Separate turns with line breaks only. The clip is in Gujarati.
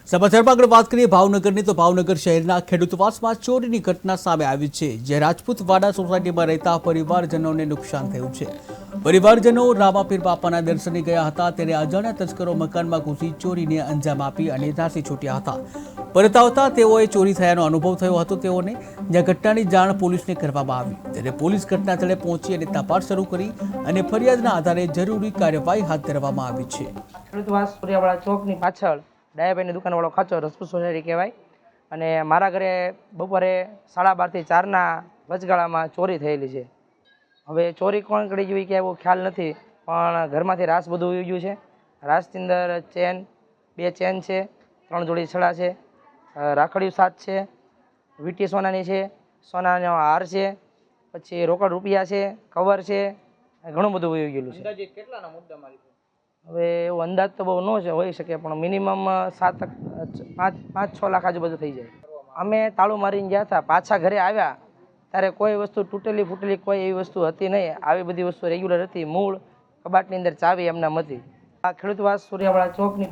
સમાચારમાં આગળ વાત કરીએ ભાવનગરની તો ભાવનગર શહેરના ખેડૂતવાસમાં ચોરીની ઘટના સામે આવી છે, જે રાજપૂતવાડા સોસાયટીમાં રહેતા પરિવારજનોને નુકસાન થયું છે। પરિવારજનો રામાપીર બાપાના દર્શને ગયા હતા, ત્યારે અજાણ્યા તસ્કરો મકાનમાં ઘૂસી ચોરીને અંજામ આપી અને નાસી છૂટ્યા હતા। પરત આવતા તેઓએ ચોરી થયાનો અનુભવ થયો હતો તેઓને, જ્યાં ઘટનાની જાણ પોલીસને કરવામાં આવી, ત્યારે પોલીસ ઘટના સ્થળે પહોંચી અને તપાસ શરૂ કરી અને ફરિયાદના આધારે જરૂરી કાર્યવાહી હાથ ધરવામાં આવી છે।
ખેડૂતવાસ સૂર્યાવાળા ચોકની પાછળ ડાયાભાઈની દુકાનવાળો ખાંચો રાજપૂત સોસાયટી કહેવાય અને મારા ઘરે બપોરે 12:30 થી 4ના વચગાળામાં ચોરી થયેલી છે। હવે ચોરી કોણ કરી ગયું કે એવો ખ્યાલ નથી, પણ ઘરમાંથી રાસ બધું ઉઈ ગયું છે। રાસની અંદર ચેન 2 ચેન છે, 3 જોડી છડા છે, રાખડીઓ 7 છે, વીંટી સોનાની છે, સોનાનો હાર છે, પછી રોકડ રૂપિયા છે, કવર છે, ઘણું બધું ઉઈ ગયેલું છે।
અંદાજે કેટલાના મુદ્દા મારી છે?
હવે એવો અંદાજ તો બહુ ન હોઈ શકે, પણ મિનિમમ 5-6 લાખ આજુબાજુ થઈ જાય। અમે તાળું મારીને ગયા હતા, પાછા ઘરે આવ્યા ત્યારે કોઈ વસ્તુ તૂટેલી ફૂટેલી કોઈ એવી વસ્તુ હતી નહીં। આવી બધી વસ્તુ રેગ્યુલર હતી। મૂળ કબાટની અંદર ચાવી એમનામ હતી। આ ખેડૂતવાસ સૂર્યાવાળા ચોકની